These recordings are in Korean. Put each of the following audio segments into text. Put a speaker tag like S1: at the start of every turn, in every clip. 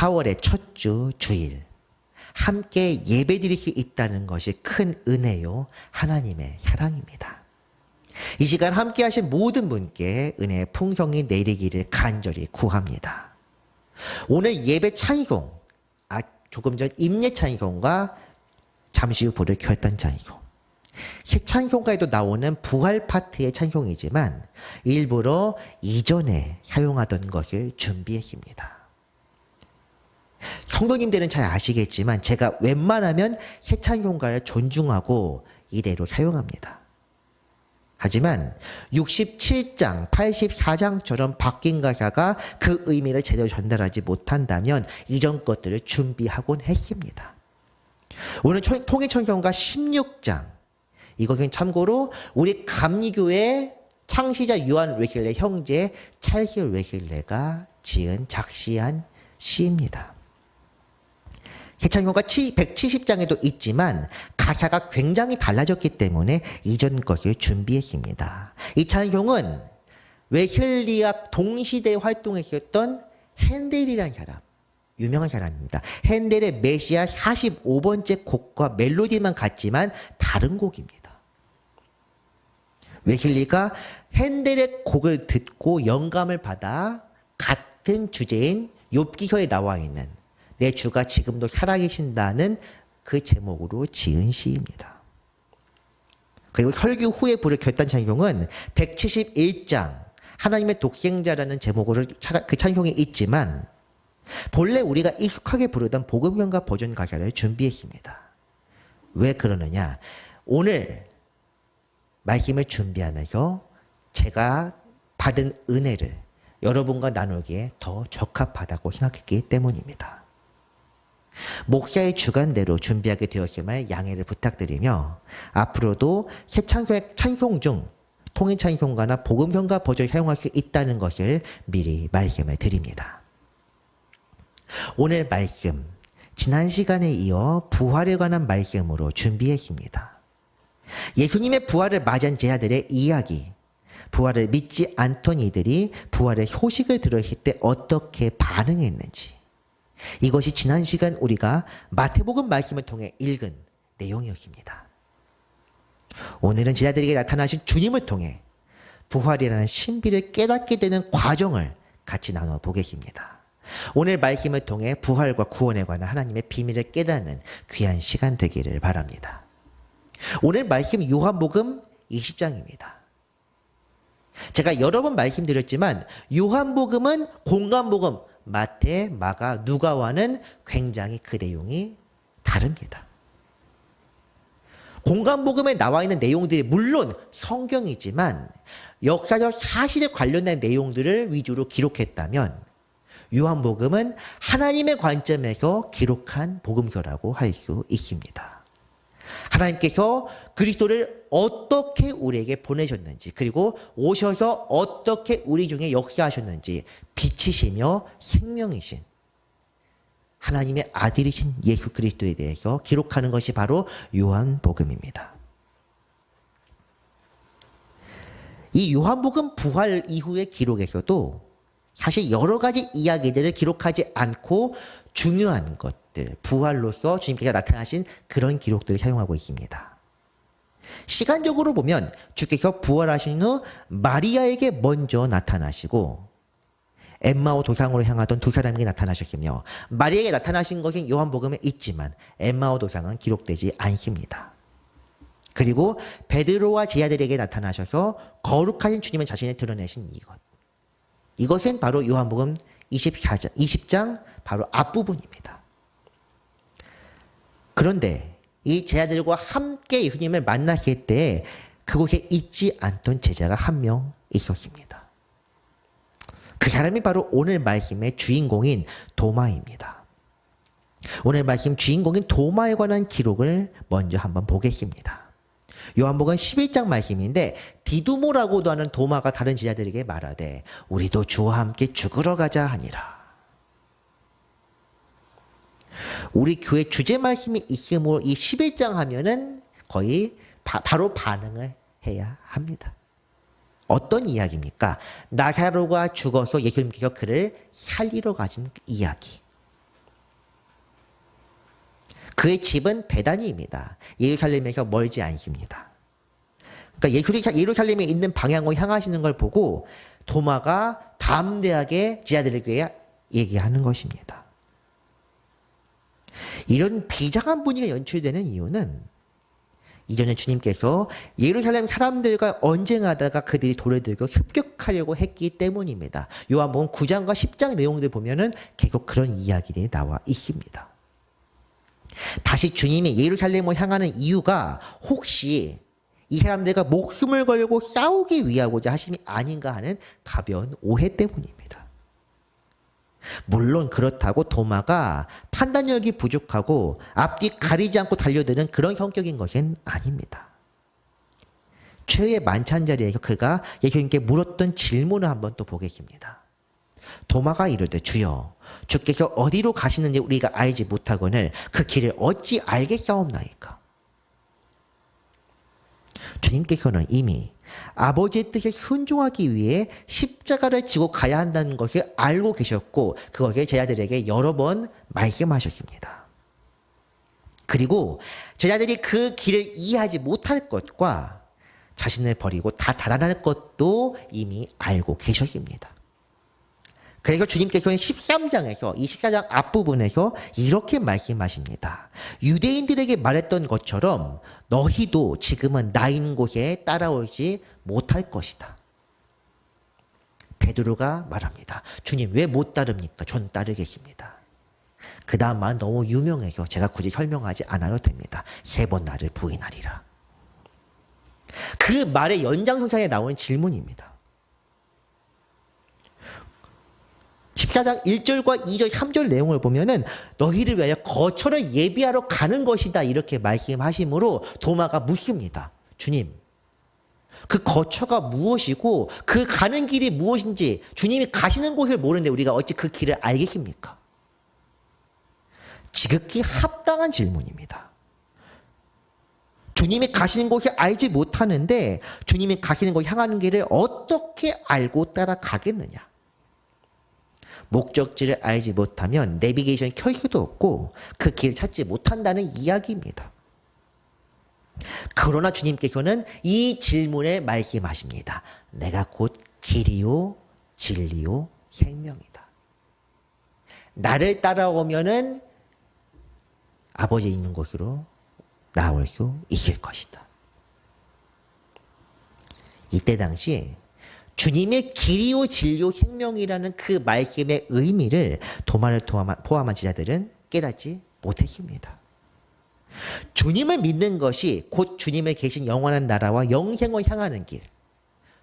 S1: 4월의 첫 주 주일 함께 예배드릴 수 있다는 것이 큰 은혜요 하나님의 사랑입니다. 이 시간 함께 하신 모든 분께 은혜의 풍성이 내리기를 간절히 구합니다. 오늘 예배 찬송, 조금 전 임례 찬송과 잠시 후 부를 결단 찬송, 새 찬송가에도 나오는 부활 파트의 찬송이지만 일부러 이전에 사용하던 것을 준비했습니다. 성도님들은 잘 아시겠지만 제가 웬만하면 새 찬송가를 존중하고 이대로 사용합니다. 하지만 67장, 84장처럼 바뀐 가사가 그 의미를 제대로 전달하지 못한다면 이전 것들을 준비하곤 했습니다. 오늘 통일천성가 16장, 이것은 참고로 우리 감리교회 창시자 요한 웨슬레 형제 찰스 웨슬레가 지은 작시한 시입니다. 개창교가 170장에도 있지만 가사가 굉장히 달라졌기 때문에 이전 것을 준비했습니다. 이 찬송은 웨슬리와 동시대에 활동했었던 핸델이라는 사람, 유명한 사람입니다. 핸델의 메시아 45번째 곡과 멜로디만 같지만 다른 곡입니다. 웨슬리가 핸델의 곡을 듣고 영감을 받아 같은 주제인 욥기서에 나와 있는 내 주가 지금도 살아계신다는 그 제목으로 지은 시입니다. 그리고 설교 후에 부를 결단 찬송은 171장 하나님의 독생자라는 제목으로 그 찬송이 있지만 본래 우리가 익숙하게 부르던 복음경가 버전 가사를 준비했습니다. 왜 그러느냐? 오늘 말씀을 준비하면서 제가 받은 은혜를 여러분과 나누기에 더 적합하다고 생각했기 때문입니다. 목사의 주관대로 준비하게 되었음을 양해를 부탁드리며 앞으로도 새 찬송 중 통일찬송가나 복음성가 버전을 사용할 수 있다는 것을 미리 말씀을 드립니다. 오늘 말씀, 지난 시간에 이어 부활에 관한 말씀으로 준비했습니다. 예수님의 부활을 맞이한 제자들의 이야기, 부활을 믿지 않던 이들이 부활의 소식을 들었을 때 어떻게 반응했는지, 이것이 지난 시간 우리가 마태복음 말씀을 통해 읽은 내용이었습니다. 오늘은 제자들에게 나타나신 주님을 통해 부활이라는 신비를 깨닫게 되는 과정을 같이 나눠보겠습니다. 오늘 말씀을 통해 부활과 구원에 관한 하나님의 비밀을 깨닫는 귀한 시간 되기를 바랍니다. 오늘 말씀 요한복음 20장입니다. 제가 여러 번 말씀드렸지만 요한복음은 공관복음 마태, 마가, 누가와는 굉장히 그 내용이 다릅니다. 공관복음에 나와 있는 내용들이 물론 성경이지만 역사적 사실에 관련된 내용들을 위주로 기록했다면 요한복음은 하나님의 관점에서 기록한 복음서라고 할 수 있습니다. 하나님께서 그리스도를 어떻게 우리에게 보내셨는지, 그리고 오셔서 어떻게 우리 중에 역사하셨는지, 빛이시며 생명이신 하나님의 아들이신 예수 그리스도에 대해서 기록하는 것이 바로 요한복음입니다. 이 요한복음 부활 이후의 기록에서도 사실 여러 가지 이야기들을 기록하지 않고 중요한 것들, 부활로서 주님께서 나타나신 그런 기록들을 사용하고 있습니다. 시간적으로 보면 주께서 부활하신 후 마리아에게 먼저 나타나시고 엠마오 도상으로 향하던 두 사람에게 나타나셨으며 마리아에게 나타나신 것은 요한복음에 있지만 엠마오 도상은 기록되지 않습니다. 그리고 베드로와 제자들에게 나타나셔서 거룩하신 주님의 자신을 드러내신 이것. 이것은 바로 요한복음 20장 바로 앞부분입니다. 그런데 이 제자들과 함께 예수님을 만났을 때 그곳에 있지 않던 제자가 한 명 있었습니다. 그 사람이 바로 오늘 말씀의 주인공인 도마입니다. 오늘 말씀 주인공인 도마에 관한 기록을 먼저 한번 보겠습니다. 요한복음 11장 말씀인데 디두모라고도 하는 도마가 다른 제자들에게 말하되 우리도 주와 함께 죽으러 가자 하니라. 우리 교회 주제 말씀이 있으므로 이 11장 하면은 거의 바로 반응을 해야 합니다. 어떤 이야기입니까? 나사로가 죽어서 예수님께서 그를 살리러 가신 이야기. 그의 집은 베다니입니다. 예루살렘에서 멀지 않습니다. 그러니까 예루살렘에 있는 방향으로 향하시는 걸 보고 도마가 담대하게 제자들에게 얘기하는 것입니다. 이런 비장한 분위기가 연출되는 이유는 이전에 주님께서 예루살렘 사람들과 언쟁하다가 그들이 돌을 들고 습격하려고 했기 때문입니다. 요한복음 9장과 10장 내용들 보면은 계속 그런 이야기들이 나와 있습니다. 다시 주님이 예루살렘을 향하는 이유가 혹시 이 사람들과 목숨을 걸고 싸우기 위하고자 하심이 아닌가 하는 가벼운 오해 때문입니다. 물론 그렇다고 도마가 판단력이 부족하고 앞뒤 가리지 않고 달려드는 그런 성격인 것은 아닙니다. 최후의 만찬 자리에서 그가 예수님께 물었던 질문을 한번 또 보겠습니다. 도마가 이르되 주여 주께서 어디로 가시는지 우리가 알지 못하거늘 그 길을 어찌 알겠사옵나이까. 주님께서는 이미 아버지의 뜻에 순종하기 위해 십자가를 지고 가야 한다는 것을 알고 계셨고 그것을 제자들에게 여러 번 말씀하셨습니다. 그리고 제자들이 그 길을 이해하지 못할 것과 자신을 버리고 다 달아날 것도 이미 알고 계셨습니다. 그래서 주님께서는 13장에서 이 14장 앞부분에서 이렇게 말씀하십니다. 유대인들에게 말했던 것처럼 너희도 지금은 나 있는 곳에 따라오지 못할 것이다. 베드로가 말합니다. 주님 왜 못 따릅니까? 전 따르겠습니다. 그 다음 말은 너무 유명해서 제가 굳이 설명하지 않아도 됩니다. 3번 나를 부인하리라. 그 말의 연장선상에 나오는 질문입니다. 14장 1절과 2절, 3절 내용을 보면은 너희를 위하여 거처를 예비하러 가는 것이다 이렇게 말씀하심으로 도마가 묻습니다. 주님, 그 거처가 무엇이고 그 가는 길이 무엇인지 주님이 가시는 곳을 모르는데 우리가 어찌 그 길을 알겠습니까? 지극히 합당한 질문입니다. 주님이 가시는 곳을 알지 못하는데 주님이 가시는 곳 향하는 길을 어떻게 알고 따라가겠느냐? 목적지를 알지 못하면 내비게이션을 켤 수도 없고 그 길을 찾지 못한다는 이야기입니다. 그러나 주님께서는 이 질문에 말씀하십니다. 내가 곧 길이요 진리요 생명이다. 나를 따라오면은 아버지 있는 곳으로 나올 수 있을 것이다. 이때 당시 주님의 길이요 진리요 생명이라는 그 말씀의 의미를 도마를 포함한 제자들은 깨닫지 못했습니다. 주님을 믿는 것이 곧 주님을 계신 영원한 나라와 영생을 향하는 길,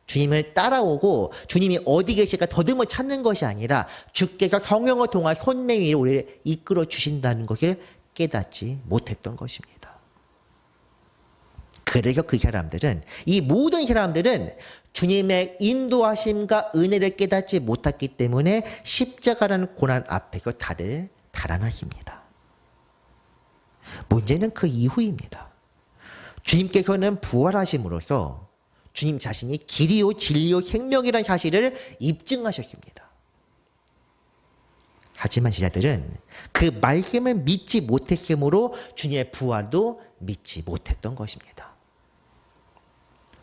S1: 주님을 따라오고 주님이 어디 계실까 더듬어 찾는 것이 아니라 주께서 성령을 통한 손매미로 우리를 이끌어 주신다는 것을 깨닫지 못했던 것입니다. 그래서 그 사람들은, 이 모든 사람들은 주님의 인도하심과 은혜를 깨닫지 못했기 때문에 십자가라는 고난 앞에서 다들 달아나십니다. 문제는 그 이후입니다. 주님께서는 부활하심으로써 주님 자신이 길이요 진리요 생명이라는 사실을 입증하셨습니다. 하지만 제자들은 그 말씀을 믿지 못했으므로 주님의 부활도 믿지 못했던 것입니다.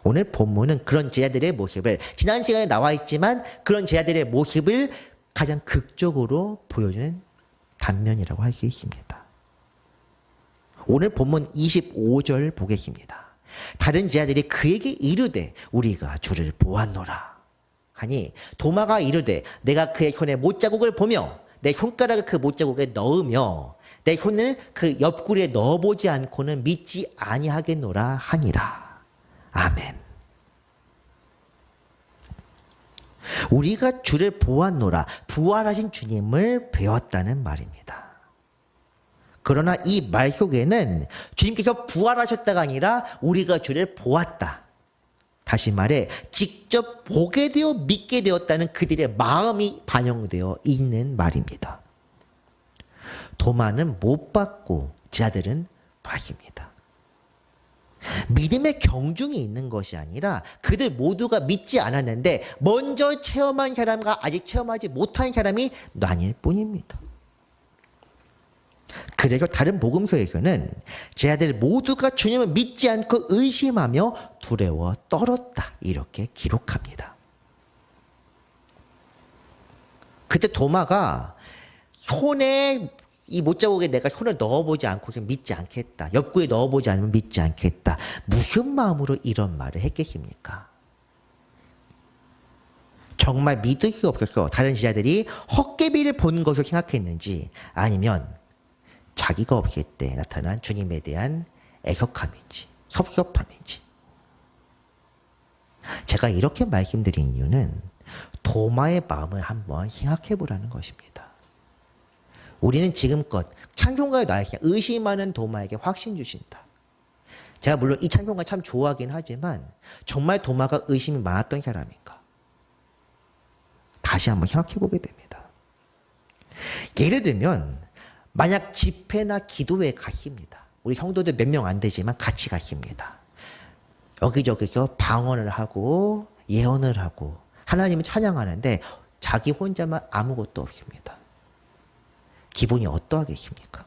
S1: 오늘 본문은 그런 제자들의 모습을, 지난 시간에 나와 있지만 그런 제자들의 모습을 가장 극적으로 보여주는 단면이라고 할 수 있습니다. 오늘 본문 25절 보겠습니다. 다른 제자들이 그에게 이르되 우리가 주를 보았노라 하니 도마가 이르되 내가 그의 손에 못자국을 보며 내 손가락을 그 못자국에 넣으며 내 손을 그 옆구리에 넣어보지 않고는 믿지 아니하겠노라 하니라. 아멘. 우리가 주를 보았노라, 부활하신 주님을 배웠다는 말입니다. 그러나 이 말 속에는 주님께서 부활하셨다가 아니라 우리가 주를 보았다. 다시 말해 직접 보게 되어 믿게 되었다는 그들의 마음이 반영되어 있는 말입니다. 도마는 못 봤고 제자들은 봤습니다. 믿음의 경중이 있는 것이 아니라 그들 모두가 믿지 않았는데 먼저 체험한 사람과 아직 체험하지 못한 사람이 나뉠 뿐입니다. 그래서 다른 복음서에서는 제자들 모두가 주님을 믿지 않고 의심하며 두려워 떨었다 이렇게 기록합니다. 그때 도마가 손에 이 못자국에 내가 손을 넣어보지 않고서 믿지 않겠다. 옆구리에 넣어보지 않으면 믿지 않겠다. 무슨 마음으로 이런 말을 했겠습니까? 정말 믿을 수 없어서 다른 제자들이 헛개비를 보는 것으로 생각했는지 아니면 자기가 없을 때 나타난 주님에 대한 애석함인지 섭섭함인지. 제가 이렇게 말씀드린 이유는 도마의 마음을 한번 생각해 보라는 것입니다. 우리는 지금껏 찬송가에 나와 있는 의심하는 도마에게 확신 주신다. 제가 물론 이 찬송가 참 좋아하긴 하지만 정말 도마가 의심이 많았던 사람인가? 다시 한번 생각해 보게 됩니다. 예를 들면 만약 집회나 기도회에 갔습니다. 우리 성도들 몇 명 안 되지만 같이 갔습니다. 여기저기서 방언을 하고 예언을 하고 하나님을 찬양하는데 자기 혼자만 아무것도 없습니다. 기분이 어떠하겠습니까?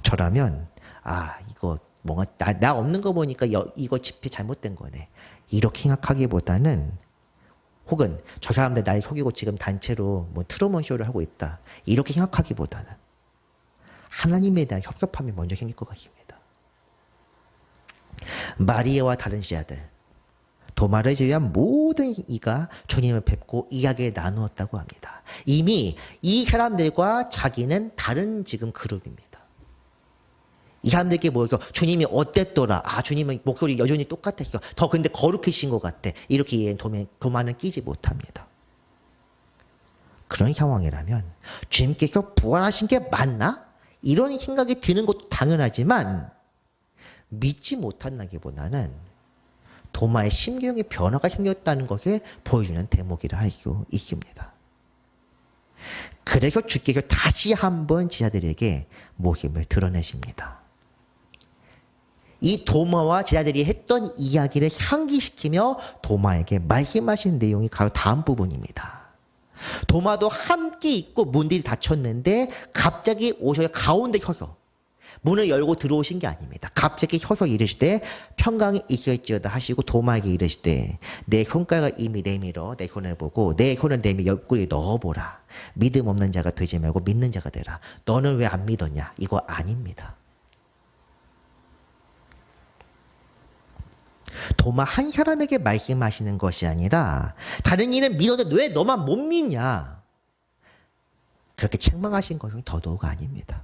S1: 저라면 이거 뭔가 나 없는 거 보니까 이거 집회 잘못된 거네 이렇게 생각하기보다는 혹은 저 사람들 날 속이고 지금 단체로 뭐 트루먼 쇼를 하고 있다 이렇게 생각하기보다는 하나님에 대한 섭섭함이 먼저 생길 것 같습니다. 마리아와 다른 제자들 도마를 제외한 모든 이가 주님을 뵙고 이야기를 나누었다고 합니다. 이미 이 사람들과 자기는 다른 지금 그룹입니다. 이 사람들께 모여서 주님이 어땠더라. 주님은 목소리 여전히 똑같았어. 더 근데 거룩해진 것 같아. 이렇게 이해는 도마는 끼지 못합니다. 그런 상황이라면 주님께서 부활하신 게 맞나? 이런 생각이 드는 것도 당연하지만 믿지 못한다기보다는 도마의 심경의 변화가 생겼다는 것을 보여주는 대목이라 할 수 있습니다. 그래서 주께서 다시 한번 제자들에게 모습을 드러내십니다. 이 도마와 제자들이 했던 이야기를 상기시키며 도마에게 말씀하신 내용이 바로 다음 부분입니다. 도마도 함께 있고 문들이 닫혔는데 갑자기 오셔서 가운데 서서 문을 열고 들어오신 게 아닙니다. 갑자기 서서 이르시되 평강이 있을지어다 하시고 도마에게 이르시되 내 손가락을 이미 내밀어 내 손을 보고 내 손을 내밀 옆구리에 넣어보라. 믿음 없는 자가 되지 말고 믿는 자가 되라. 너는 왜 안 믿었냐? 이거 아닙니다. 도마 한 사람에게 말씀하시는 것이 아니라 다른 이는 믿었는데 왜 너만 못 믿냐? 그렇게 책망하신 것은 더더욱 아닙니다.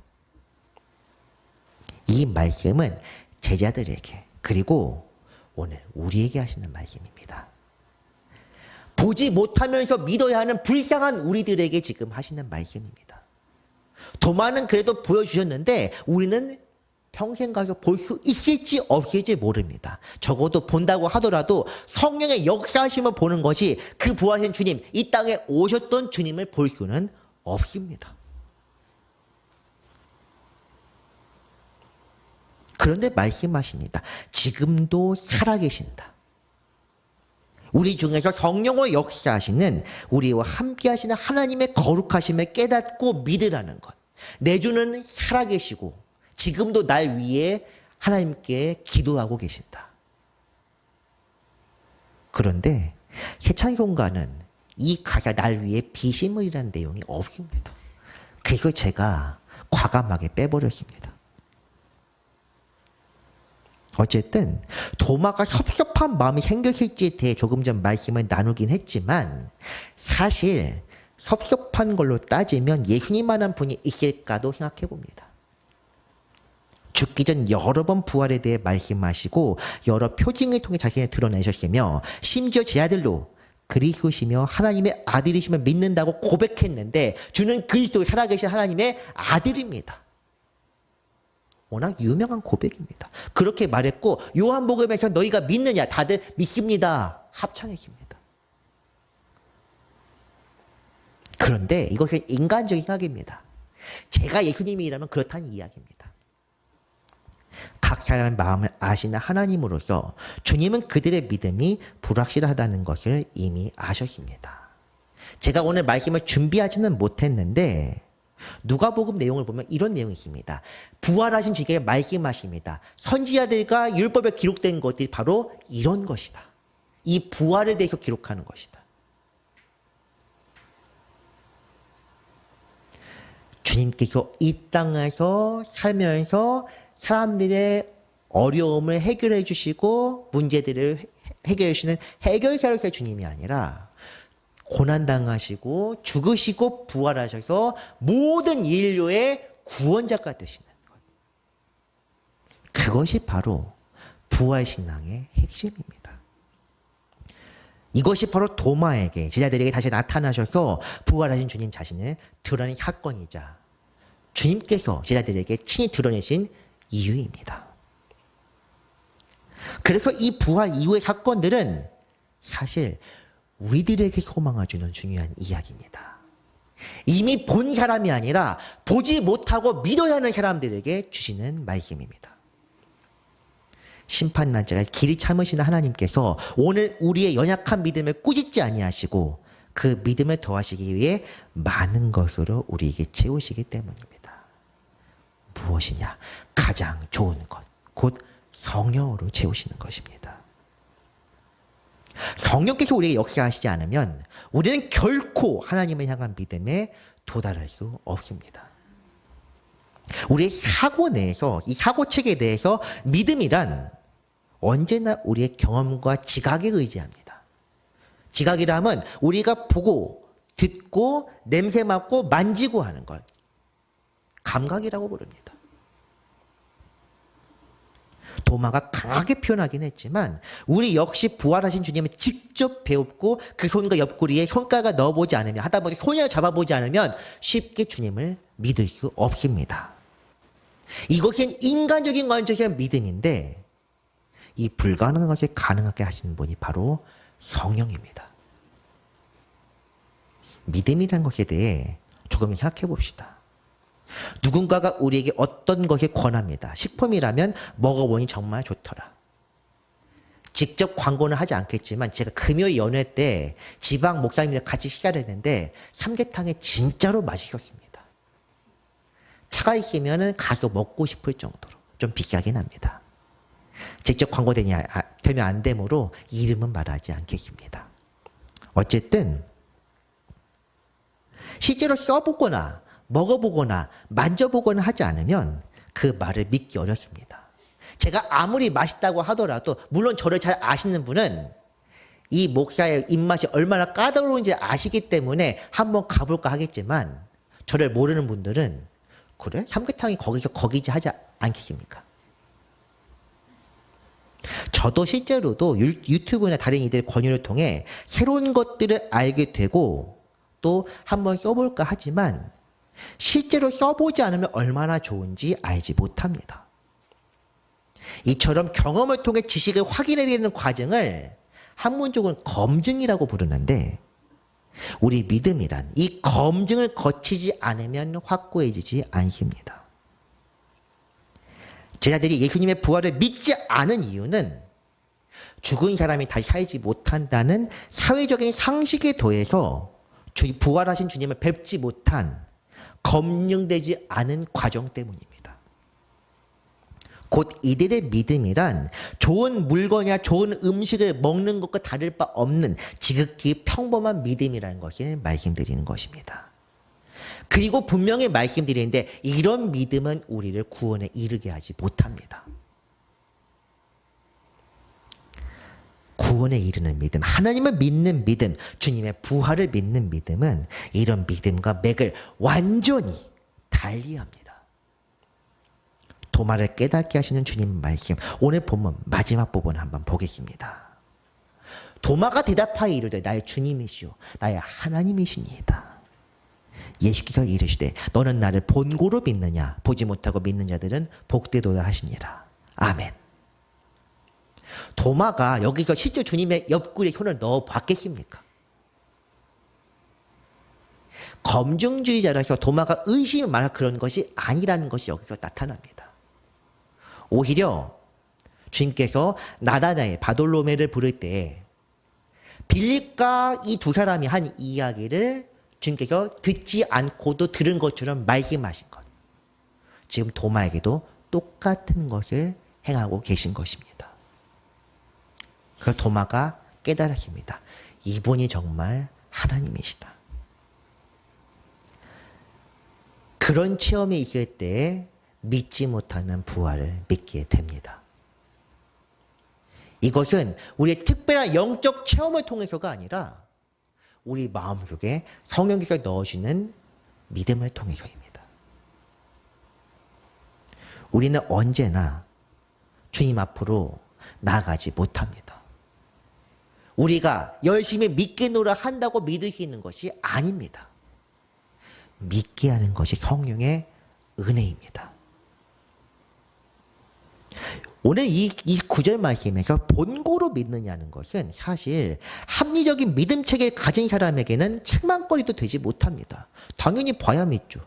S1: 이 말씀은 제자들에게 그리고 오늘 우리에게 하시는 말씀입니다. 보지 못하면서 믿어야 하는 불쌍한 우리들에게 지금 하시는 말씀입니다. 도마는 그래도 보여주셨는데 우리는 평생 가서 볼 수 있을지 없을지 모릅니다. 적어도 본다고 하더라도 성령의 역사하심을 보는 것이 그 부활하신 주님, 이 땅에 오셨던 주님을 볼 수는 없습니다. 그런데 말씀하십니다. 지금도 살아계신다. 우리 중에서 성령으로 역사하시는 우리와 함께 하시는 하나님의 거룩하심을 깨닫고 믿으라는 것. 내 주는 살아계시고 지금도 날 위해 하나님께 기도하고 계신다. 그런데 새찬송가는 이 가사 날 위해 비심을이라는 내용이 없습니다. 그래서 제가 과감하게 빼버렸습니다. 어쨌든 도마가 섭섭한 마음이 생겼을지에 대해 조금 전 말씀을 나누긴 했지만 사실 섭섭한 걸로 따지면 예수님만한 분이 있을까도 생각해 봅니다. 죽기 전 여러 번 부활에 대해 말씀하시고 여러 표징을 통해 자신을 드러내셨으며 심지어 제자들로 그리스도시며 하나님의 아들이심을 믿는다고 고백했는데 주는 그리스도의 살아계신 하나님의 아들입니다. 워낙 유명한 고백입니다. 그렇게 말했고 요한복음에서 너희가 믿느냐? 다들 믿습니다. 합창했습니다. 그런데 이것은 인간적인 생각입니다. 제가 예수님이라면 그렇다는 이야기입니다. 각 사람의 마음을 아시는 하나님으로서 주님은 그들의 믿음이 불확실하다는 것을 이미 아셨습니다. 제가 오늘 말씀을 준비하지는 못했는데 누가복음 내용을 보면 이런 내용이 있습니다. 부활하신 주님께 말씀하십니다. 선지자들과 율법에 기록된 것들이 바로 이런 것이다. 이 부활에 대해서 기록하는 것이다. 주님께서 이 땅에서 살면서 사람들의 어려움을 해결해 주시고 문제들을 해결해 주시는 해결사로서의 주님이 아니라 고난당하시고 죽으시고 부활하셔서 모든 인류의 구원자가 되시는 것. 그것이 바로 부활신앙의 핵심입니다. 이것이 바로 도마에게, 제자들에게 다시 나타나셔서 부활하신 주님 자신을 드러낸 사건이자 주님께서 제자들에게 친히 드러내신 이유입니다. 그래서 이 부활 이후의 사건들은 사실 우리들에게 소망을 주는 중요한 이야기입니다. 이미 본 사람이 아니라 보지 못하고 믿어야 하는 사람들에게 주시는 말씀입니다. 심판날짜에 길이 참으시는 하나님께서 오늘 우리의 연약한 믿음을 꾸짖지 아니하시고 그 믿음을 더하시기 위해 많은 것으로 우리에게 채우시기 때문입니다. 무엇이냐? 가장 좋은 것, 곧 성령으로 채우시는 것입니다. 성령께서 우리에게 역사하시지 않으면 우리는 결코 하나님을 향한 믿음에 도달할 수 없습니다. 우리의 사고 내에서, 이 사고체계 내에서 믿음이란 언제나 우리의 경험과 지각에 의지합니다. 지각이라 하면 우리가 보고, 듣고, 냄새 맡고, 만지고 하는 것. 감각이라고 부릅니다. 도마가 강하게 표현하긴 했지만 우리 역시 부활하신 주님을 직접 배웠고 그 손과 옆구리에 손가락을 넣어보지 않으면, 하다못해 손을 잡아보지 않으면 쉽게 주님을 믿을 수 없습니다. 이것은 인간적인 관점에서 믿음인데 이 불가능한 것을 가능하게 하시는 분이 바로 성령입니다. 믿음이라는 것에 대해 조금 생각해 봅시다. 누군가가 우리에게 어떤 것을 권합니다. 식품이라면 먹어보니 정말 좋더라. 직접 광고는 하지 않겠지만 제가 금요 연회 때 지방 목사님들 같이 식사를 했는데 삼계탕이 진짜로 맛있었습니다. 차가 있으면 가서 먹고 싶을 정도로 좀 비싸긴 합니다. 직접 광고되면 안 되므로 이름은 말하지 않겠습니다. 어쨌든 실제로 써보거나 먹어보거나 만져보거나 하지 않으면 그 말을 믿기 어렵습니다. 제가 아무리 맛있다고 하더라도, 물론 저를 잘 아시는 분은 이 목사의 입맛이 얼마나 까다로운지 아시기 때문에 한번 가볼까 하겠지만 저를 모르는 분들은 그래? 삼계탕이 거기서 거기지 하지 않겠습니까? 저도 실제로도 유튜브나 다른 이들의 권유를 통해 새로운 것들을 알게 되고 또 한번 써볼까 하지만 실제로 써보지 않으면 얼마나 좋은지 알지 못합니다. 이처럼 경험을 통해 지식을 확인해내는 과정을 학문적으로는 검증이라고 부르는데 우리 믿음이란 이 검증을 거치지 않으면 확고해지지 않습니다. 제자들이 예수님의 부활을 믿지 않은 이유는 죽은 사람이 다시 살지 못한다는 사회적인 상식에 더해서 부활하신 주님을 뵙지 못한 검증되지 않은 과정 때문입니다. 곧 이들의 믿음이란 좋은 물건이나 좋은 음식을 먹는 것과 다를 바 없는 지극히 평범한 믿음이라는 것을 말씀드리는 것입니다. 그리고 분명히 말씀드리는데 이런 믿음은 우리를 구원에 이르게 하지 못합니다. 구원에 이르는 믿음, 하나님을 믿는 믿음, 주님의 부활을 믿는 믿음은 이런 믿음과 맥을 완전히 달리합니다. 도마를 깨닫게 하시는 주님 말씀, 오늘 본문 마지막 부분 한번 보겠습니다. 도마가 대답하여 이르되 나의 주님이시오 나의 하나님이시니이다. 예수께서 이르시되 너는 나를 본고로 믿느냐? 보지 못하고 믿는 자들은 복되도다 하시니라. 아멘. 도마가 여기서 실제 주님의 옆구리에 손을 넣어 봤겠습니까? 검증주의자라서 도마가 의심이 많아 그런 것이 아니라는 것이 여기서 나타납니다. 오히려 주님께서 나다나엘 바돌로메를 부를 때 빌립과 이 두 사람이 한 이야기를 주님께서 듣지 않고도 들은 것처럼 말씀하신 것. 지금 도마에게도 똑같은 것을 행하고 계신 것입니다. 그 도마가 깨달았습니다. 이분이 정말 하나님이시다. 그런 체험이 있을 때 믿지 못하는 부활을 믿게 됩니다. 이것은 우리의 특별한 영적 체험을 통해서가 아니라 우리 마음속에 성령께서 넣어주는 믿음을 통해서입니다. 우리는 언제나 주님 앞으로 나아가지 못합니다. 우리가 열심히 믿겠노라 한다고 믿을 수 있는 것이 아닙니다. 믿게 하는 것이 성령의 은혜입니다. 오늘 이 9절 말씀에서 본고로 믿느냐는 것은 사실 합리적인 믿음 체계를 가진 사람에게는 책망거리도 되지 못합니다. 당연히 봐야 믿죠.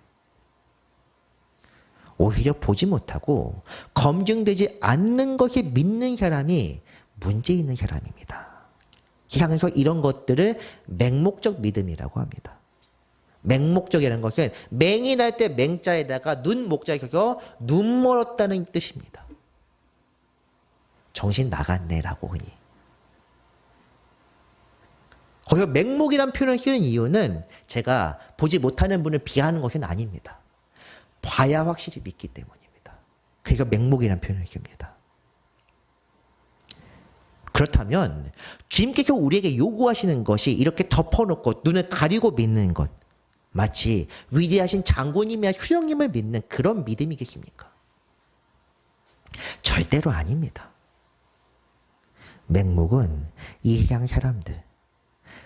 S1: 오히려 보지 못하고 검증되지 않는 것이 믿는 사람이 문제 있는 사람입니다. 세상에서 이런 것들을 맹목적 믿음이라고 합니다. 맹목적이라는 것은 맹인할 때 맹자에다가 눈 목자에 켜서 눈 멀었다는 뜻입니다. 정신 나갔네라고 흔히. 거기서 맹목이란 표현을 쓰는 이유는 제가 보지 못하는 분을 비하하는 것은 아닙니다. 봐야 확실히 믿기 때문입니다. 그래서 맹목이란 표현을 씁니다. 그렇다면 주님께서 우리에게 요구하시는 것이 이렇게 덮어놓고 눈을 가리고 믿는 것, 마치 위대하신 장군님이나 휴령님을 믿는 그런 믿음이겠습니까? 절대로 아닙니다. 맹목은 이 세상 사람들,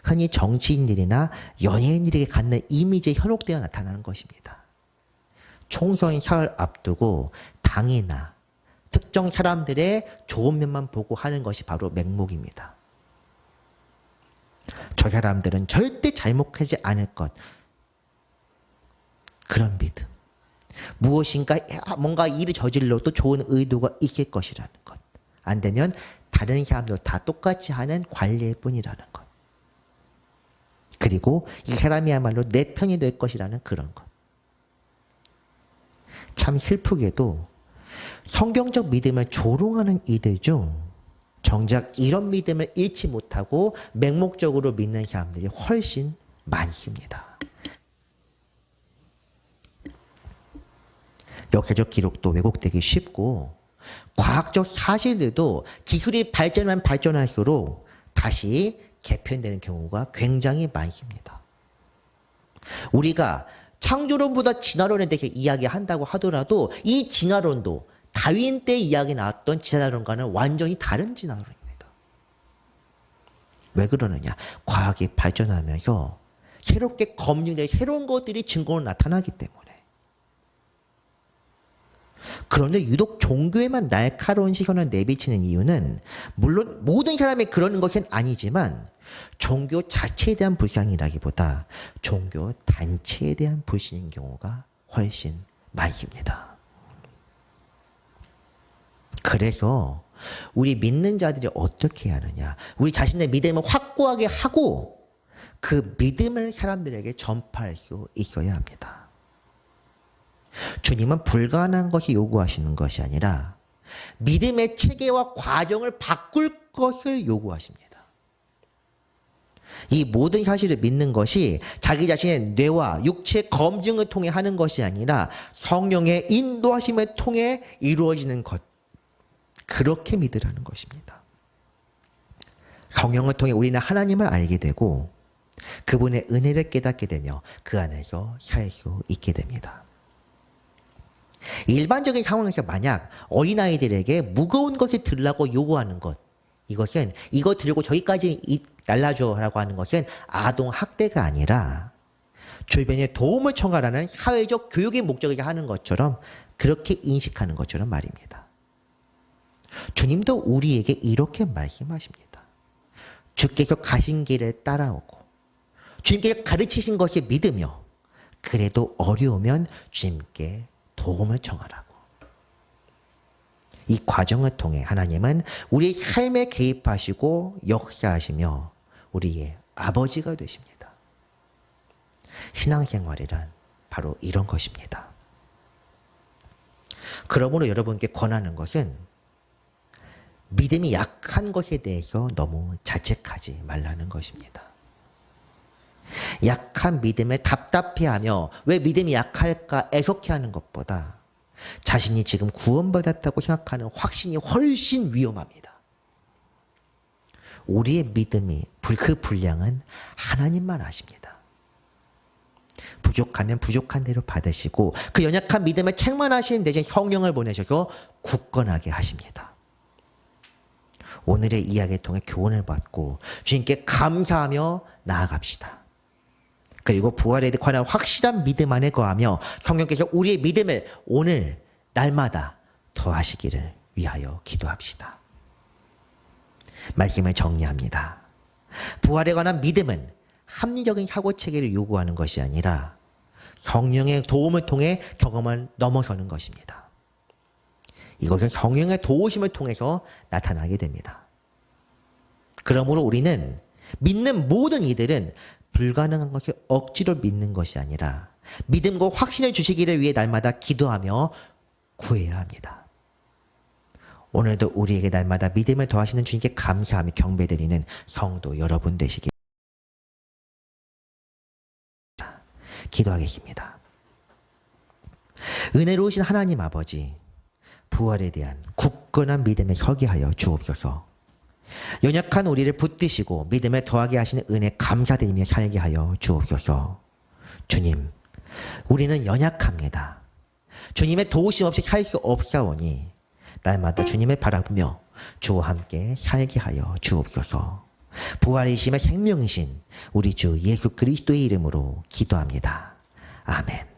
S1: 흔히 정치인들이나 연예인들에게 갖는 이미지에 현혹되어 나타나는 것입니다. 총선 사흘 앞두고 당이나 특정 사람들의 좋은 면만 보고 하는 것이 바로 맹목입니다. 저 사람들은 절대 잘못하지 않을 것, 그런 믿음. 무엇인가 뭔가 일을 저질러도 좋은 의도가 있을 것이라는 것. 안 되면 다른 사람도 다 똑같이 하는 관리일 뿐이라는 것. 그리고 이 사람이야말로 내 편이 될 것이라는 그런 것. 참 슬프게도 성경적 믿음을 조롱하는 이들 중 정작 이런 믿음을 잃지 못하고 맹목적으로 믿는 사람들이 훨씬 많습니다. 역사적 기록도 왜곡되기 쉽고 과학적 사실들도 기술이 발전할수록 다시 개편되는 경우가 굉장히 많습니다. 우리가 창조론보다 진화론에 대해 이야기한다고 하더라도 이 진화론도 다윈 때 이야기 나왔던 진화론과는 완전히 다른 진화론입니다. 왜 그러느냐? 과학이 발전하면서 새롭게 검증된 새로운 것들이 증거로 나타나기 때문에. 그런데 유독 종교에만 날카로운 시선을 내비치는 이유는 물론 모든 사람이 그러는 것은 아니지만 종교 자체에 대한 불신이라기보다 종교 단체에 대한 불신인 경우가 훨씬 많습니다. 그래서 우리 믿는 자들이 어떻게 해야 하느냐? 우리 자신의 믿음을 확고하게 하고 그 믿음을 사람들에게 전파할 수 있어야 합니다. 주님은 불가능한 것이 요구하시는 것이 아니라 믿음의 체계와 과정을 바꿀 것을 요구하십니다. 이 모든 사실을 믿는 것이 자기 자신의 뇌와 육체 검증을 통해 하는 것이 아니라 성령의 인도하심을 통해 이루어지는 것. 그렇게 믿으라는 것입니다. 성령을 통해 우리는 하나님을 알게 되고 그분의 은혜를 깨닫게 되며 그 안에서 살 수 있게 됩니다. 일반적인 상황에서 만약 어린아이들에게 무거운 것을 들라고 요구하는 것, 이것은 이거 들고 저기까지 날라줘라고 하는 것은 아동학대가 아니라 주변에 도움을 청하라는 사회적 교육의 목적이라 하는 것처럼 그렇게 인식하는 것처럼 말입니다. 주님도 우리에게 이렇게 말씀하십니다. 주께서 가신 길에 따라오고 주님께서 가르치신 것을 믿으며 그래도 어려우면 주님께 도움을 청하라고. 이 과정을 통해 하나님은 우리의 삶에 개입하시고 역사하시며 우리의 아버지가 되십니다. 신앙생활이란 바로 이런 것입니다. 그러므로 여러분께 권하는 것은 믿음이 약한 것에 대해서 너무 자책하지 말라는 것입니다. 약한 믿음에 답답해하며 왜 믿음이 약할까 애석해하는 것보다 자신이 지금 구원받았다고 생각하는 확신이 훨씬 위험합니다. 우리의 믿음이 그 분량은 하나님만 아십니다. 부족하면 부족한 대로 받으시고 그 연약한 믿음을 책망하시는 대신 성령을 보내셔서 굳건하게 하십니다. 오늘의 이야기를 통해 교훈을 받고 주님께 감사하며 나아갑시다. 그리고 부활에 관한 확실한 믿음 안에 거하며 성령께서 우리의 믿음을 오늘 날마다 더하시기를 위하여 기도합시다. 말씀을 정리합니다. 부활에 관한 믿음은 합리적인 사고체계를 요구하는 것이 아니라 성령의 도움을 통해 경험을 넘어서는 것입니다. 이것은 성령의 도우심을 통해서 나타나게 됩니다. 그러므로 우리는 믿는 모든 이들은 불가능한 것을 억지로 믿는 것이 아니라 믿음과 확신을 주시기를 위해 날마다 기도하며 구해야 합니다. 오늘도 우리에게 날마다 믿음을 더하시는 주님께 감사하며 경배드리는 성도 여러분 되시길 기도하겠습니다. 은혜로우신 하나님 아버지, 부활에 대한 굳건한 믿음에 서게 하여 주옵소서. 연약한 우리를 붙드시고 믿음을 더하게 하시는 은혜 감사드리며 살게 하여 주옵소서. 주님, 우리는 연약합니다. 주님의 도우심 없이 살 수 없사오니 날마다 주님을 바라보며 주와 함께 살게 하여 주옵소서. 부활이심의 생명이신 우리 주 예수 그리스도의 이름으로 기도합니다. 아멘.